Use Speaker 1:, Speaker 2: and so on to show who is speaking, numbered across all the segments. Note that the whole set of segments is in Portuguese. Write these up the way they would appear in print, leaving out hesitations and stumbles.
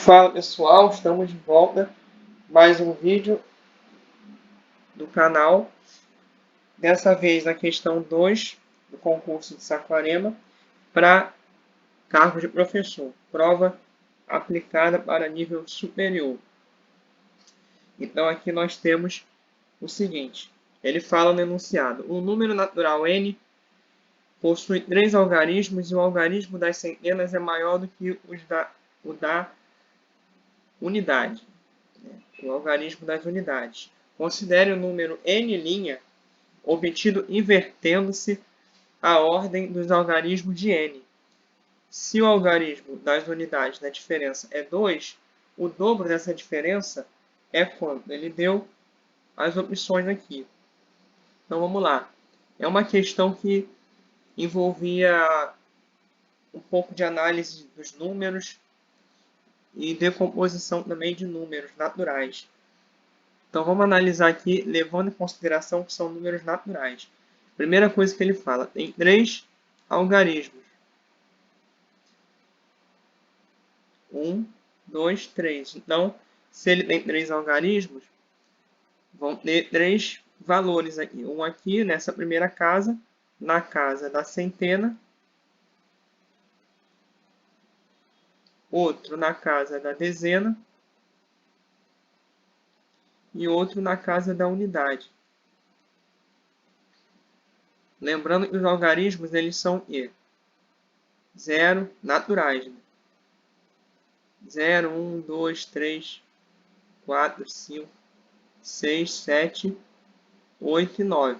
Speaker 1: Fala pessoal, estamos de volta. Mais um vídeo do canal. Dessa vez na questão 2 do concurso de Saquarema para cargo de professor. Prova aplicada para nível superior. Então aqui nós temos o seguinte. Ele fala no enunciado. O número natural n possui 3 algarismos e o algarismo das centenas é maior do que o da unidade. O algarismo das unidades. Considere o número n' obtido invertendo-se a ordem dos algarismos de n. Se o algarismo das unidades da diferença é 2, o dobro dessa diferença é quanto? Ele deu as opções aqui. Então vamos lá. É uma questão que envolvia um pouco de análise dos números e decomposição também de números naturais. Então vamos analisar aqui, levando em consideração que são números naturais. Primeira coisa que ele fala, tem 3 algarismos. 1, 2, 3. Então, se ele tem 3 algarismos, vão ter 3 valores aqui. Um aqui nessa primeira casa, na casa da centena. Outro na casa da dezena. E outro na casa da unidade. Lembrando que os algarismos eles são 0 naturais. Né? 0, 1, 2, 3, 4, 5, 6, 7, 8 e 9.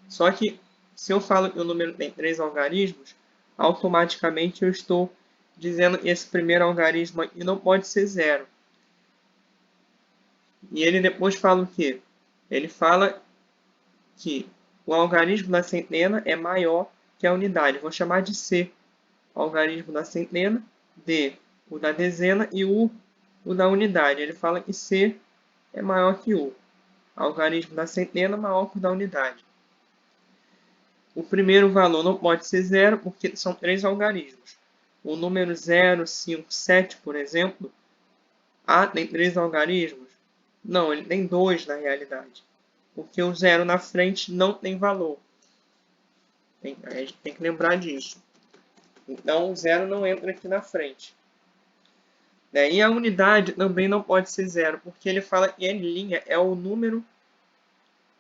Speaker 1: Só que, se eu falo que o número tem 3 algarismos, automaticamente eu estou dizendo que esse primeiro algarismo aqui não pode ser 0. E ele depois fala o quê? Ele fala que o algarismo da centena é maior que a unidade. Vou chamar de C, o algarismo da centena, D, o da dezena e U, o da unidade. Ele fala que C é maior que U. Algarismo da centena maior que o da unidade. O primeiro valor não pode ser 0, porque são 3 algarismos. O número 0, 5, 7, por exemplo, tem 3 algarismos? Não, ele tem 2 na realidade. Porque o 0 na frente não tem valor. A gente tem que lembrar disso. Então, o 0 não entra aqui na frente. E a unidade também não pode ser 0, porque ele fala que n' é o número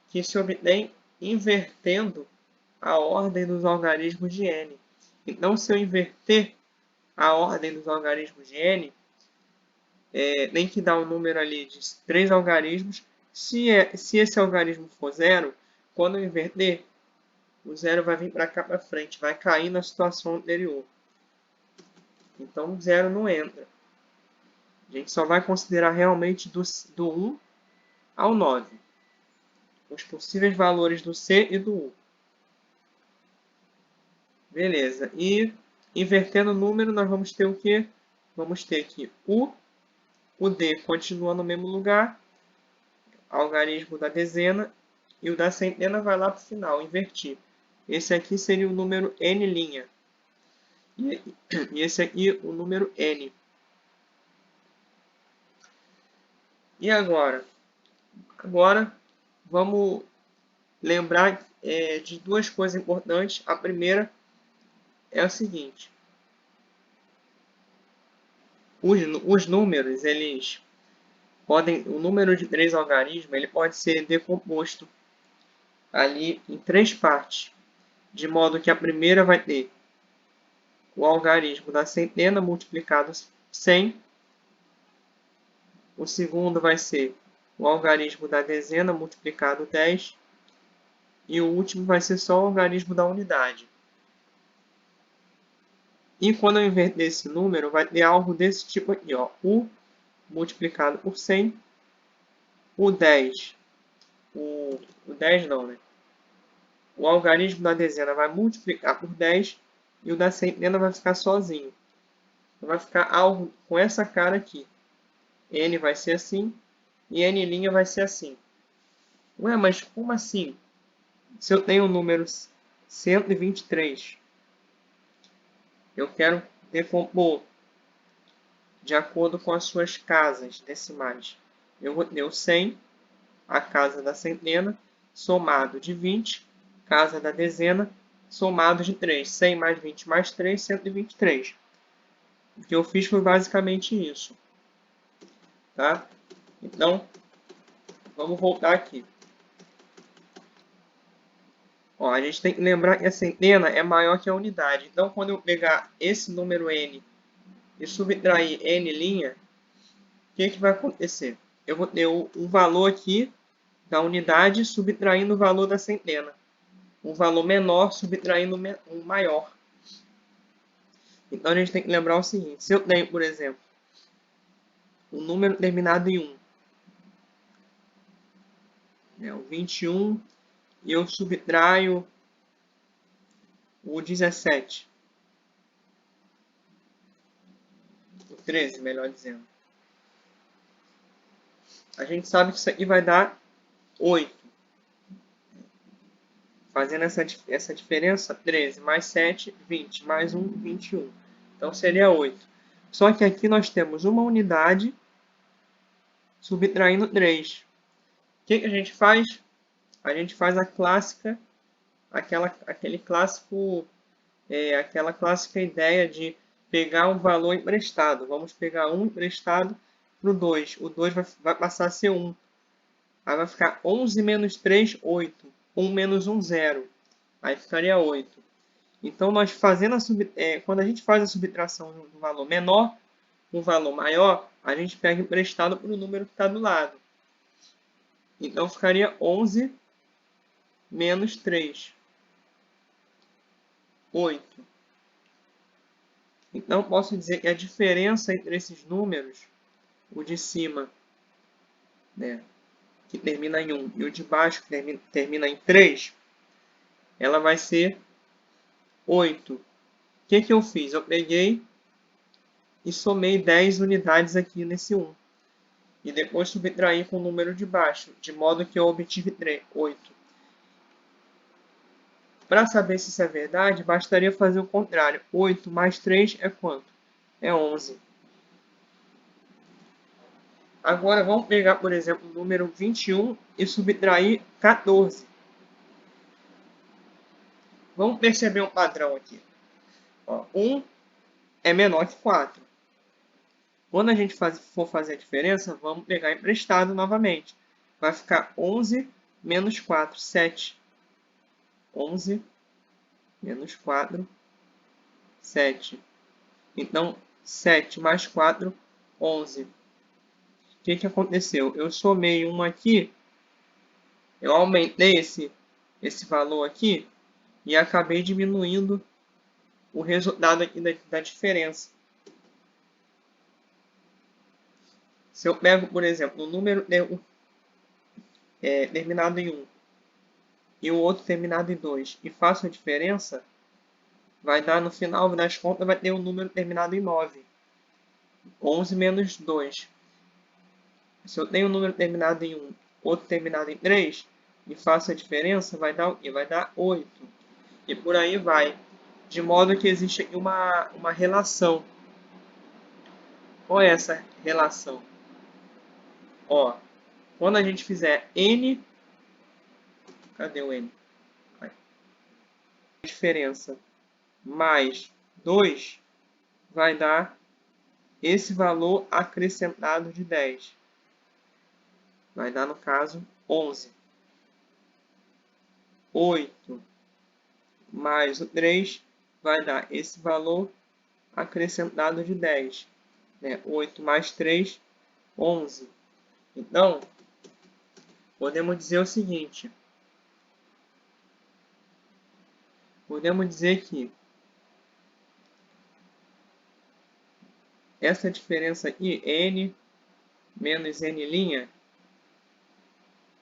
Speaker 1: que se obtém invertendo a ordem dos algarismos de n. Então, se eu inverter a ordem dos algarismos de n, tem que dar um número ali de 3 algarismos. Se esse algarismo for 0, quando eu inverter, o 0 vai vir para cá para frente, vai cair na situação anterior. Então, o 0 não entra. A gente só vai considerar realmente do 1 ao 9. Os possíveis valores do C e do U. Beleza. E invertendo o número, nós vamos ter o quê? Vamos ter aqui o D continua no mesmo lugar, algarismo da dezena, e o da centena vai lá para o final, invertir. Esse aqui seria o número n'. E esse aqui o número n. E agora? Agora, vamos lembrar de duas coisas importantes. A primeira é a seguinte. Os números, eles podem... O número de 3 algarismos, ele pode ser decomposto ali em 3 partes. De modo que a primeira vai ter o algarismo da centena multiplicado 100. O segundo vai ser o algarismo da dezena multiplicado 10. E o último vai ser só o algarismo da unidade. E quando eu inverter esse número, vai ter algo desse tipo aqui, ó. U multiplicado por 100. O 10. O 10 não, né? O algarismo da dezena vai multiplicar por 10. E o da centena vai ficar sozinho. Então, vai ficar algo com essa cara aqui. N vai ser assim. E N' vai ser assim. Ué, mas como assim? Se eu tenho o número 123, eu quero decompor de acordo com as suas casas decimais. Eu vou ter o 100, a casa da centena, somado de 20, casa da dezena, somado de 3. 100 mais 20 mais 3, 123. O que eu fiz foi basicamente isso. Tá? Então, vamos voltar aqui. Ó, a gente tem que lembrar que a centena é maior que a unidade. Então, quando eu pegar esse número n e subtrair n', o que vai acontecer? Eu vou ter o valor aqui da unidade subtraindo o valor da centena. Um valor menor subtraindo um maior. Então, a gente tem que lembrar o seguinte. Se eu tenho, por exemplo, um número terminado em 1, né, o 21, e eu subtraio o 17. O 13, melhor dizendo. A gente sabe que isso aqui vai dar 8. Fazendo essa diferença, 13 mais 7, 20. Mais 1, 21. Então, seria 8. Só que aqui nós temos uma unidade subtraindo 3. O que a gente faz? A gente faz a clássica, aquela clássica ideia de pegar um valor emprestado. Vamos pegar 1 emprestado para o 2. O 2 vai passar a ser 1. Aí vai ficar 11 menos 3, 8. 1 menos 1, 0. Aí ficaria 8. Então, nós fazendo quando a gente faz a subtração do valor menor com um valor maior, a gente pega emprestado para o número que está do lado. Então, ficaria 11 menos 3. 8. Então, posso dizer que a diferença entre esses números, o de cima, né, que termina em 1, e o de baixo, que termina em 3, ela vai ser 8. O que eu fiz? Eu peguei e somei 10 unidades aqui nesse 1. E depois subtraí com o número de baixo, de modo que eu obtive 8. Para saber se isso é verdade, bastaria fazer o contrário. 8 mais 3 é quanto? É 11. Agora, vamos pegar, por exemplo, o número 21 e subtrair 14. Vamos perceber um padrão aqui. Ó, 1 é menor que 4. Quando a gente for fazer a diferença, vamos pegar emprestado novamente. Vai ficar 11 menos 4, 7. 11 menos 4, 7. Então, 7 mais 4, 11. O que aconteceu? Eu somei um aqui, eu aumentei esse valor aqui e acabei diminuindo o resultado aqui da diferença. Se eu pego, por exemplo, um número terminado em 1 e o outro terminado em 2 e faço a diferença, vai dar, no final das contas, vai ter um número terminado em 9. 11 menos 2. Se eu tenho um número terminado em 1, outro terminado em 3, e faço a diferença, vai dar o quê? Vai dar 8. E por aí vai. De modo que existe aqui uma relação. Qual é essa relação? Ó, quando a gente fizer n... Cadê o n? A diferença mais 2 vai dar esse valor acrescentado de 10. Vai dar, no caso, 11. 8 mais o 3 vai dar esse valor acrescentado de 10. Né? 8 mais 3, 11. Então, podemos dizer o seguinte. Podemos dizer que essa diferença aqui, n menos n',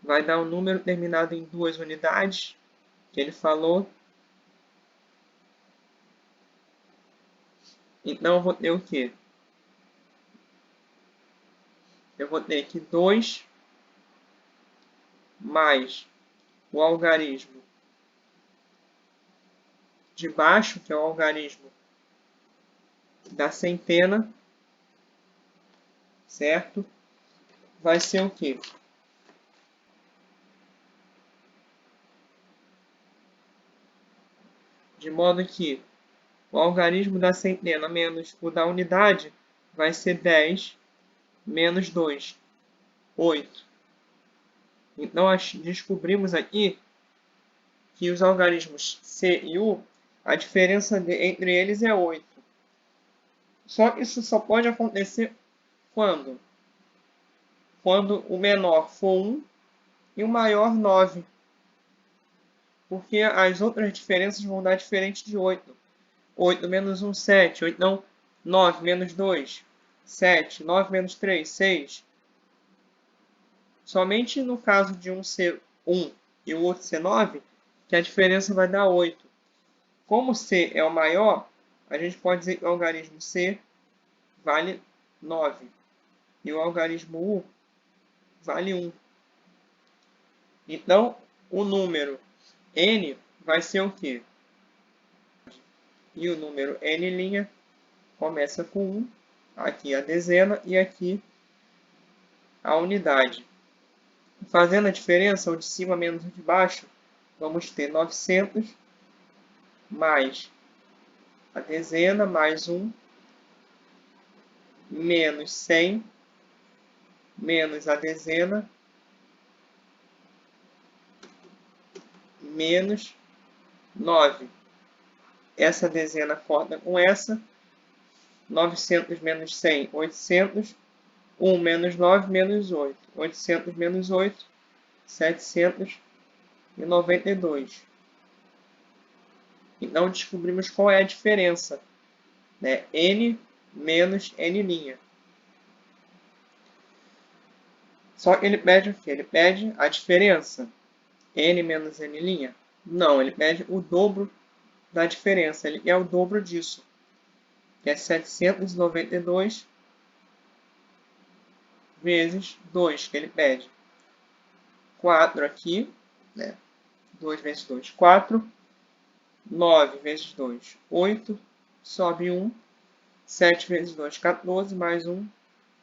Speaker 1: vai dar um número terminado em 2 unidades, que ele falou. Então, eu vou ter o quê? Eu vou ter aqui 2 mais o algarismo de baixo, que é o algarismo da centena, certo? Vai ser o quê? De modo que o algarismo da centena menos o da unidade vai ser 10 menos 2, 8. Então, nós descobrimos aqui que os algarismos C e U, a diferença entre eles é 8. Só que isso só pode acontecer quando? Quando o menor for 1 e o maior 9. Porque as outras diferenças vão dar diferente de 8. 8 menos 1, 7. 8 não, 9 menos 2, 7. 9 menos 3, 6. Somente no caso de um ser 1 e o outro ser 9, que a diferença vai dar 8. Como C é o maior, a gente pode dizer que o algarismo C vale 9 e o algarismo U vale 1. Então, o número n vai ser o quê? E o número n' começa com 1, aqui a dezena e aqui a unidade. Fazendo a diferença, o de cima menos o de baixo, vamos ter 900 mais a dezena mais 1 menos 100 menos a dezena menos 9. Essa dezena corta com essa. 900 menos 100, 800. 1 menos 9 menos 8. 800 menos 8, 792. Então, descobrimos qual é a diferença, né? N menos N'. Só que ele pede o quê? Ele pede a diferença. N menos N'? Não, ele pede o dobro da diferença. Ele quer o dobro disso, que é 792 vezes 2, que ele pede. 4 aqui, né? 2 vezes 2, 4. 9 vezes 2, 8. Sobe 1. 7 vezes 2, 14. Mais 1,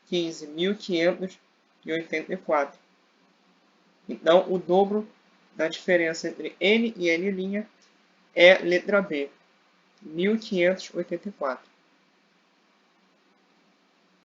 Speaker 1: 15. 1584. Então, o dobro da diferença entre N e N' é letra B, 1584.